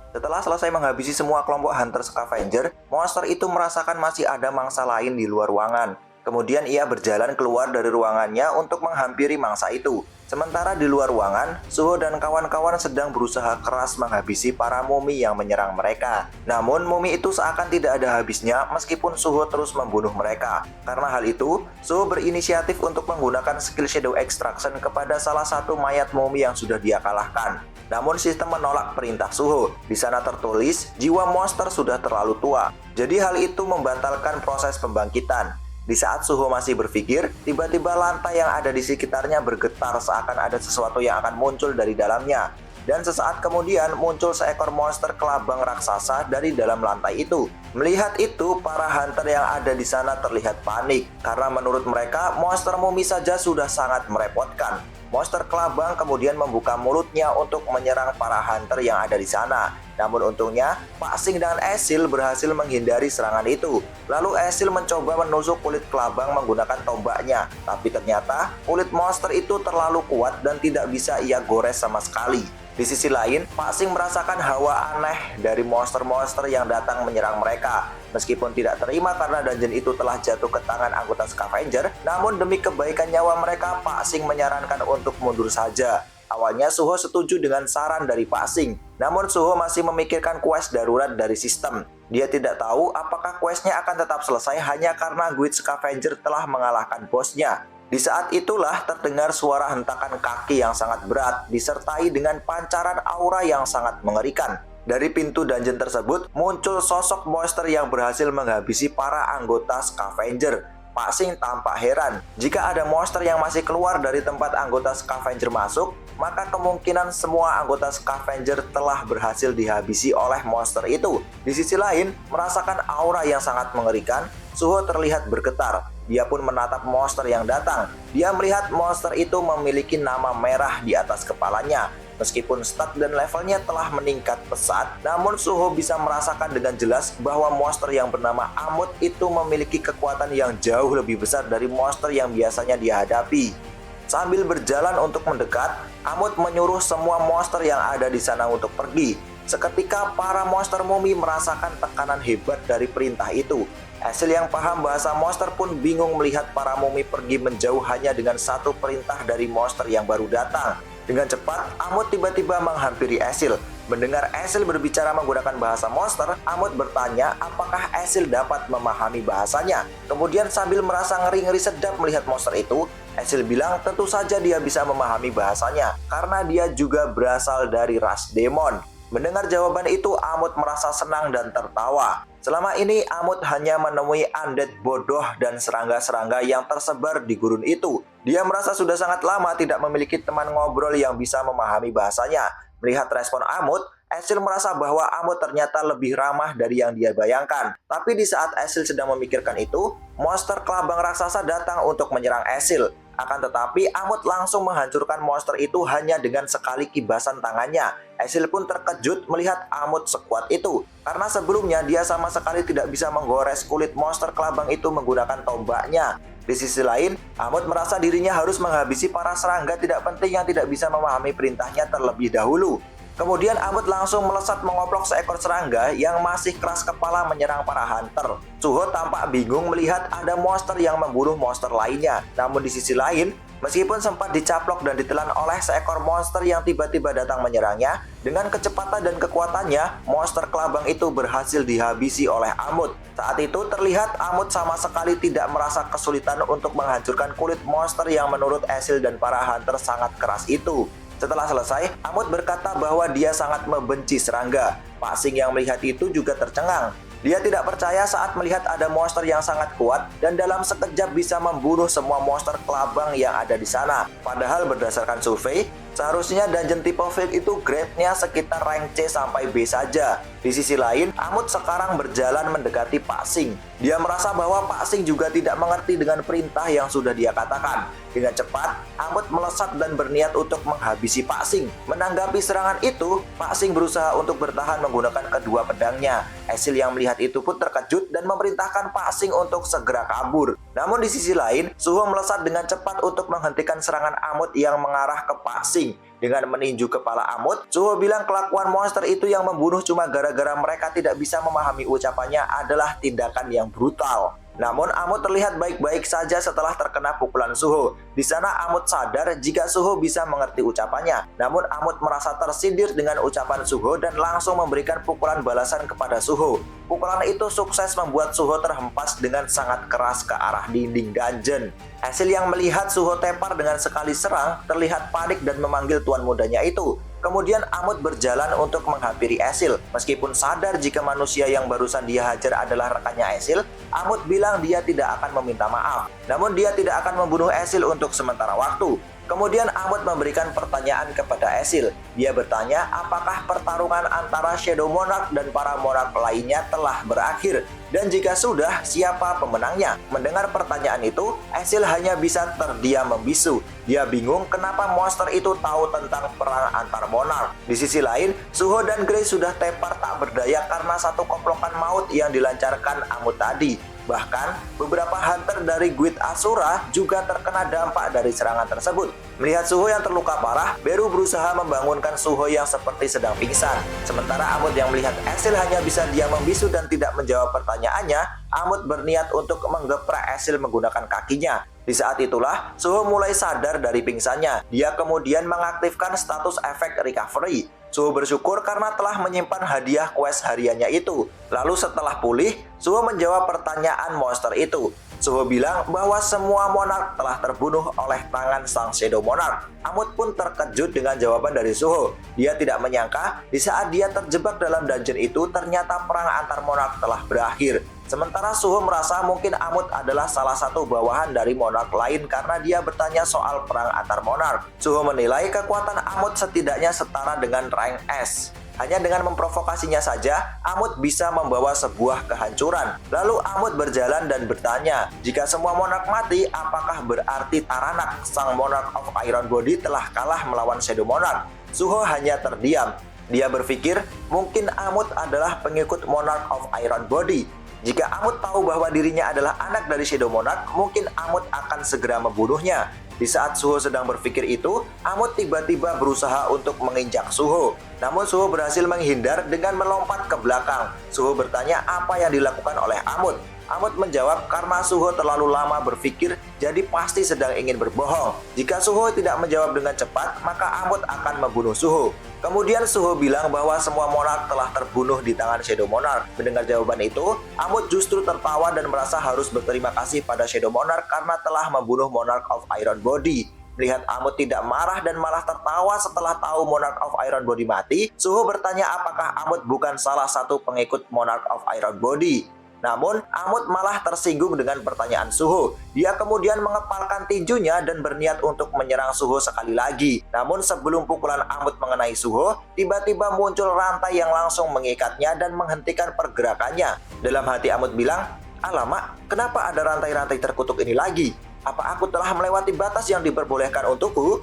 Setelah selesai menghabisi semua kelompok Hunter Scavenger, monster itu merasakan masih ada mangsa lain di luar ruangan. Kemudian ia berjalan keluar dari ruangannya untuk menghampiri mangsa itu. Sementara di luar ruangan, Suho dan kawan-kawan sedang berusaha keras menghabisi para mumi yang menyerang mereka. Namun, mumi itu seakan tidak ada habisnya meskipun Suho terus membunuh mereka. Karena hal itu, Suho berinisiatif untuk menggunakan skill Shadow Extraction kepada salah satu mayat mumi yang sudah dia kalahkan. Namun sistem menolak perintah Suho. Di sana tertulis, jiwa monster sudah terlalu tua. Jadi hal itu membatalkan proses pembangkitan. Di saat Suho masih berpikir, tiba-tiba lantai yang ada di sekitarnya bergetar seakan ada sesuatu yang akan muncul dari dalamnya. Dan sesaat kemudian muncul seekor monster kelabang raksasa dari dalam lantai itu. Melihat itu, para hunter yang ada di sana terlihat panik karena menurut mereka monster mumi saja sudah sangat merepotkan. Monster kelabang kemudian membuka mulutnya untuk menyerang para hunter yang ada di sana. Namun untungnya, Pak Sing dan Esil berhasil menghindari serangan itu. Lalu Esil mencoba menusuk kulit kelabang menggunakan tombaknya. Tapi ternyata kulit monster itu terlalu kuat dan tidak bisa ia gores sama sekali. Di sisi lain, Pak Sing merasakan hawa aneh dari monster-monster yang datang menyerang mereka. Meskipun tidak terima karena dungeon itu telah jatuh ke tangan anggota Scavenger, namun demi kebaikan nyawa mereka, Pak Sing menyarankan untuk mundur saja. Awalnya Suho setuju dengan saran dari Pak Sing, namun Suho masih memikirkan quest darurat dari sistem. Dia tidak tahu apakah questnya akan tetap selesai hanya karena Guild Scavenger telah mengalahkan bosnya. Di saat itulah terdengar suara hentakan kaki yang sangat berat disertai dengan pancaran aura yang sangat mengerikan. Dari pintu dungeon tersebut muncul sosok monster yang berhasil menghabisi para anggota Scavenger. Pak Sing tampak heran. Jika ada monster yang masih keluar dari tempat anggota Scavenger masuk, maka kemungkinan semua anggota Scavenger telah berhasil dihabisi oleh monster itu. Di sisi lain, merasakan aura yang sangat mengerikan, Suho terlihat bergetar. Dia pun menatap monster yang datang. Dia melihat monster itu memiliki nama merah di atas kepalanya. Meskipun stat dan levelnya telah meningkat pesat, namun Suho bisa merasakan dengan jelas bahwa monster yang bernama Amut itu memiliki kekuatan yang jauh lebih besar dari monster yang biasanya dia hadapi. Sambil berjalan untuk mendekat, Amut menyuruh semua monster yang ada di sana untuk pergi. Seketika para monster mumi merasakan tekanan hebat dari perintah itu. Esil yang paham bahasa monster pun bingung melihat para mumi pergi menjauh hanya dengan satu perintah dari monster yang baru datang. Dengan cepat, Amut tiba-tiba menghampiri Esil. Mendengar Esil berbicara menggunakan bahasa monster, Amut bertanya apakah Esil dapat memahami bahasanya. Kemudian sambil merasa ngeri-ngeri sedap melihat monster itu, Esil bilang tentu saja dia bisa memahami bahasanya karena dia juga berasal dari ras demon. Mendengar jawaban itu, Amut merasa senang dan tertawa. Selama ini, Amut hanya menemui undead bodoh dan serangga-serangga yang tersebar di gurun itu. Dia merasa sudah sangat lama tidak memiliki teman ngobrol yang bisa memahami bahasanya. Melihat respon Amut, Esil merasa bahwa Amut ternyata lebih ramah dari yang dia bayangkan. Tapi di saat Esil sedang memikirkan itu, monster kelabang raksasa datang untuk menyerang Esil. Akan tetapi, Amut langsung menghancurkan monster itu hanya dengan sekali kibasan tangannya. Esil pun terkejut melihat Amut sekuat itu, karena sebelumnya dia sama sekali tidak bisa menggores kulit monster kelabang itu menggunakan tombaknya. Di sisi lain, Amut merasa dirinya harus menghabisi para serangga tidak penting yang tidak bisa memahami perintahnya terlebih dahulu. Kemudian Amut langsung melesat mengoplok seekor serangga yang masih keras kepala menyerang para hunter. Suho tampak bingung melihat ada monster yang membunuh monster lainnya. Namun di sisi lain, meskipun sempat dicaplok dan ditelan oleh seekor monster yang tiba-tiba datang menyerangnya, dengan kecepatan dan kekuatannya, monster kelabang itu berhasil dihabisi oleh Amut. Saat itu terlihat Amut sama sekali tidak merasa kesulitan untuk menghancurkan kulit monster yang menurut Esil dan para hunter sangat keras itu. Setelah selesai, Amut berkata bahwa dia sangat membenci serangga. Pak Sing yang melihat itu juga tercengang. Dia tidak percaya saat melihat ada monster yang sangat kuat dan dalam sekejap bisa membunuh semua monster kelabang yang ada di sana. Padahal berdasarkan survei, seharusnya dungeon tipe field itu grade-nya sekitar rank C sampai B saja. Di sisi lain, Amut sekarang berjalan mendekati Pak Sing. Dia merasa bahwa Pak Sing juga tidak mengerti dengan perintah yang sudah dia katakan. Dengan cepat, Amut melesat dan berniat untuk menghabisi Pak Sing. Menanggapi serangan itu, Pak Sing berusaha untuk bertahan menggunakan kedua pedangnya. Esil yang melihat itu pun terkejut dan memerintahkan Pak Sing untuk segera kabur. Namun di sisi lain, Suho melesat dengan cepat untuk menghentikan serangan Amut yang mengarah ke Pak Sing. Dengan meninju kepala Amut, Suho bilang kelakuan monster itu yang membunuh cuma gara-gara mereka tidak bisa memahami ucapannya adalah tindakan yang brutal. Namun Amut terlihat baik-baik saja setelah terkena pukulan Suho. Di sana Amut sadar jika Suho bisa mengerti ucapannya. Namun Amut merasa tersindir dengan ucapan Suho dan langsung memberikan pukulan balasan kepada Suho. Pukulan itu sukses membuat Suho terhempas dengan sangat keras ke arah dinding dungeon. Esil yang melihat Suho tepar dengan sekali serang terlihat panik dan memanggil tuan mudanya itu. Kemudian Amut berjalan untuk menghampiri Esil. Meskipun sadar jika manusia yang barusan dia hajar adalah rekannya Esil, Amut bilang dia tidak akan meminta maaf. Namun dia tidak akan membunuh Esil untuk sementara waktu. Kemudian Amut memberikan pertanyaan kepada Esil. Dia bertanya apakah pertarungan antara Shadow Monarch dan para monarch lainnya telah berakhir. Dan jika sudah, siapa pemenangnya? Mendengar pertanyaan itu, Esil hanya bisa terdiam membisu. Dia bingung kenapa monster itu tahu tentang perang antar monarch. Di sisi lain, Suho dan Grace sudah tepar tak berdaya karena satu koplokan maut yang dilancarkan Amut tadi. Bahkan, beberapa hunter dari Guild Asura juga terkena dampak dari serangan tersebut. Melihat Suho yang terluka parah, Beru berusaha membangunkan Suho yang seperti sedang pingsan. Sementara Amut yang melihat Esil hanya bisa diam membisu dan tidak menjawab pertanyaannya, Amut berniat untuk menggeprak Esil menggunakan kakinya. Di saat itulah, Suho mulai sadar dari pingsannya. Dia kemudian mengaktifkan status efek recovery. Suho bersyukur karena telah menyimpan hadiah quest hariannya itu. Lalu setelah pulih, Suho menjawab pertanyaan monster itu. Suho bilang bahwa semua monarch telah terbunuh oleh tangan sang Shadow Monarch. Amut pun terkejut dengan jawaban dari Suho. Dia tidak menyangka di saat dia terjebak dalam dungeon itu ternyata perang antar monarch telah berakhir. Sementara Suho merasa mungkin Amut adalah salah satu bawahan dari monarch lain karena dia bertanya soal perang antar monarch. Suho menilai kekuatan Amut setidaknya setara dengan rank S. Hanya dengan memprovokasinya saja, Amut bisa membawa sebuah kehancuran. Lalu Amut berjalan dan bertanya, jika semua monarch mati, apakah berarti Taranak, sang monarch of Iron Body telah kalah melawan Shadow Monarch? Suho hanya terdiam. Dia berpikir, mungkin Amut adalah pengikut monarch of Iron Body. Jika Amut tahu bahwa dirinya adalah anak dari Shadow Monarch, mungkin Amut akan segera membunuhnya. Di saat Suho sedang berpikir itu, Amut tiba-tiba berusaha untuk menginjak Suho. Namun Suho berhasil menghindar dengan melompat ke belakang. Suho bertanya apa yang dilakukan oleh Amut. Amut menjawab karena Suho terlalu lama berpikir, jadi pasti sedang ingin berbohong. Jika Suho tidak menjawab dengan cepat, maka Amut akan membunuh Suho. Kemudian Suho bilang bahwa semua monarch telah terbunuh di tangan Shadow Monarch. Mendengar jawaban itu, Amut justru tertawa dan merasa harus berterima kasih pada Shadow Monarch karena telah membunuh Monarch of Iron Body. Melihat Amut tidak marah dan malah tertawa setelah tahu Monarch of Iron Body mati, Suho bertanya apakah Amut bukan salah satu pengikut Monarch of Iron Body. Namun, Amut malah tersinggung dengan pertanyaan Suho. Dia kemudian mengepalkan tinjunya dan berniat untuk menyerang Suho sekali lagi. Namun sebelum pukulan Amut mengenai Suho, tiba-tiba muncul rantai yang langsung mengikatnya dan menghentikan pergerakannya. Dalam hati Amut bilang, alamak, kenapa ada rantai-rantai terkutuk ini lagi? Apa aku telah melewati batas yang diperbolehkan untukku?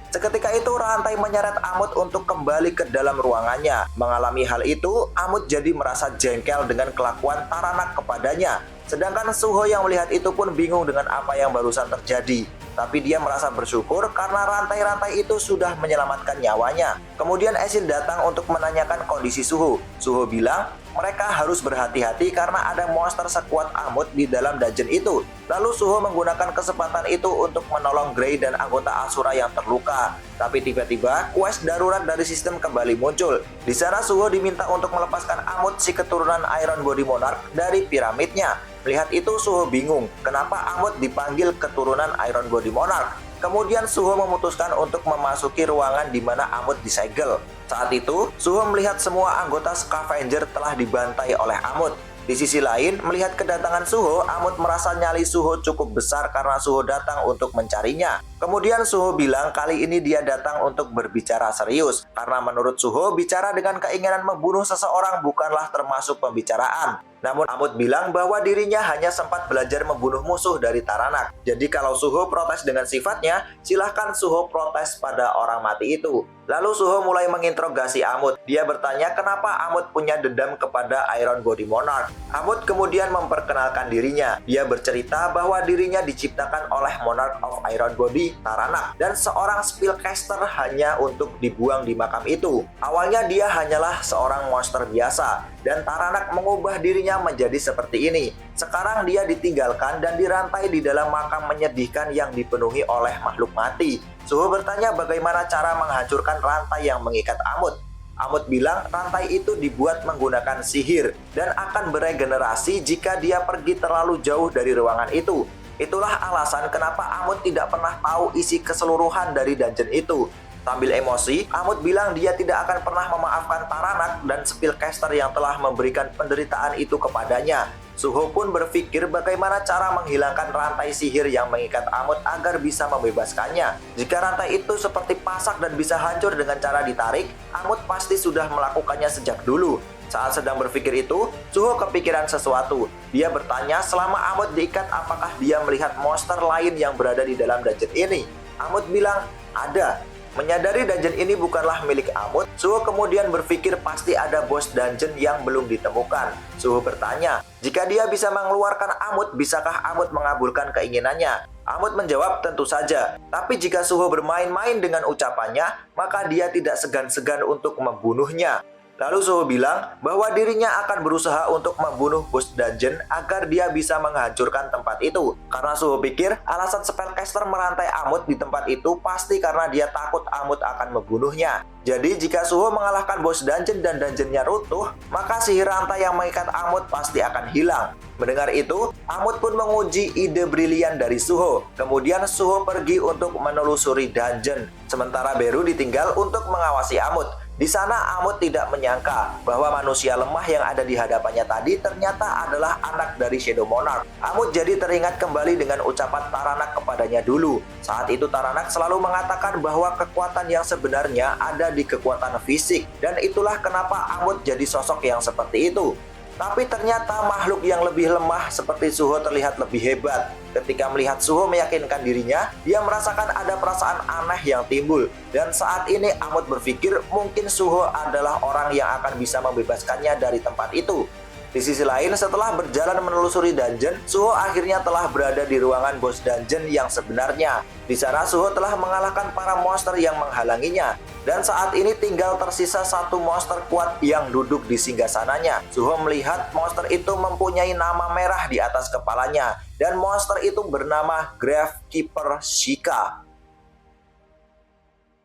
Seketika itu rantai menyeret Amut untuk kembali ke dalam ruangannya. Mengalami hal itu, Amut jadi merasa jengkel dengan kelakuan Taranak kepadanya. Sedangkan Suho yang melihat itu pun bingung dengan apa yang barusan terjadi. Tapi dia merasa bersyukur karena rantai-rantai itu sudah menyelamatkan nyawanya. Kemudian Esil datang untuk menanyakan kondisi Suho. Suho bilang mereka harus berhati-hati karena ada monster sekuat Amut di dalam dungeon itu. Lalu Suho menggunakan kesempatan itu untuk menolong Grey dan anggota Asura yang terluka. Tapi tiba-tiba quest darurat dari sistem kembali muncul. Di sana Suho diminta untuk melepaskan Amut si keturunan Iron Body Monarch dari piramidnya. Melihat itu Suho bingung, kenapa Amut dipanggil keturunan Iron Body Monarch. Kemudian Suho memutuskan untuk memasuki ruangan di mana Amut disegel. Saat itu, Suho melihat semua anggota Scavenger telah dibantai oleh Amut. Di sisi lain, melihat kedatangan Suho, Amut merasa nyali Suho cukup besar karena Suho datang untuk mencarinya. Kemudian Suho bilang kali ini dia datang untuk berbicara serius. Karena menurut Suho, bicara dengan keinginan membunuh seseorang bukanlah termasuk pembicaraan. Namun Amut bilang bahwa dirinya hanya sempat belajar membunuh musuh dari Taranak. Jadi kalau Suho protes dengan sifatnya, silahkan Suho protes pada orang mati itu. Lalu Suho mulai menginterogasi Amut. Dia bertanya kenapa Amut punya dendam kepada Iron Body Monarch. Amut kemudian memperkenalkan dirinya. Dia bercerita bahwa dirinya diciptakan oleh Monarch of Iron Body menjadi Taranak dan seorang spellcaster hanya untuk dibuang di makam itu. Awalnya dia hanyalah seorang monster biasa dan Taranak mengubah dirinya menjadi seperti ini. Sekarang dia ditinggalkan dan dirantai di dalam makam menyedihkan yang dipenuhi oleh makhluk mati. Suho bertanya bagaimana cara menghancurkan rantai yang mengikat Amut. Amut bilang rantai itu dibuat menggunakan sihir dan akan beregenerasi jika dia pergi terlalu jauh dari ruangan itu. Itulah alasan kenapa Amut tidak pernah tahu isi keseluruhan dari dungeon itu. Sambil emosi, Amut bilang dia tidak akan pernah memaafkan Taranak dan spellcaster yang telah memberikan penderitaan itu kepadanya. Suho pun berpikir bagaimana cara menghilangkan rantai sihir yang mengikat Amut agar bisa membebaskannya. Jika rantai itu seperti pasak dan bisa hancur dengan cara ditarik, Amut pasti sudah melakukannya sejak dulu. Saat sedang berpikir itu, Suho kepikiran sesuatu. Dia bertanya selama Amut diikat apakah dia melihat monster lain yang berada di dalam dungeon ini. Amut bilang, ada. Menyadari dungeon ini bukanlah milik Amut, Suho kemudian berpikir pasti ada bos dungeon yang belum ditemukan. Suho bertanya, jika dia bisa mengeluarkan Amut, bisakah Amut mengabulkan keinginannya? Amut menjawab tentu saja, tapi jika Suho bermain-main dengan ucapannya, maka dia tidak segan-segan untuk membunuhnya. Lalu Suho bilang bahwa dirinya akan berusaha untuk membunuh bos dungeon agar dia bisa menghancurkan tempat itu. Karena Suho pikir alasan spellcaster merantai Amut di tempat itu pasti karena dia takut Amut akan membunuhnya. Jadi jika Suho mengalahkan bos dungeon dan dungeonnya runtuh, maka sihir rantai yang mengikat Amut pasti akan hilang. Mendengar itu, Amut pun menguji ide brilian dari Suho. Kemudian Suho pergi untuk menelusuri dungeon, sementara Beru ditinggal untuk mengawasi Amut. Di sana Amut tidak menyangka bahwa manusia lemah yang ada di hadapannya tadi ternyata adalah anak dari Shadow Monarch. Amut jadi teringat kembali dengan ucapan Taranak kepadanya dulu. Saat itu Taranak selalu mengatakan bahwa kekuatan yang sebenarnya ada di kekuatan fisik, dan itulah kenapa Amut jadi sosok yang seperti itu. Tapi ternyata makhluk yang lebih lemah seperti Suho terlihat lebih hebat. Ketika melihat Suho meyakinkan dirinya, dia merasakan ada perasaan aneh yang timbul. Dan saat ini Amut berpikir mungkin Suho adalah orang yang akan bisa membebaskannya dari tempat itu. Di sisi lain, setelah berjalan menelusuri dungeon, Suho akhirnya telah berada di ruangan bos dungeon yang sebenarnya. Di sana Suho telah mengalahkan para monster yang menghalanginya. Dan saat ini tinggal tersisa satu monster kuat yang duduk di singgasananya. Suho melihat monster itu mempunyai nama merah di atas kepalanya. Dan monster itu bernama Gravekeeper Shika.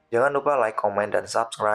Jangan lupa like, comment, dan subscribe.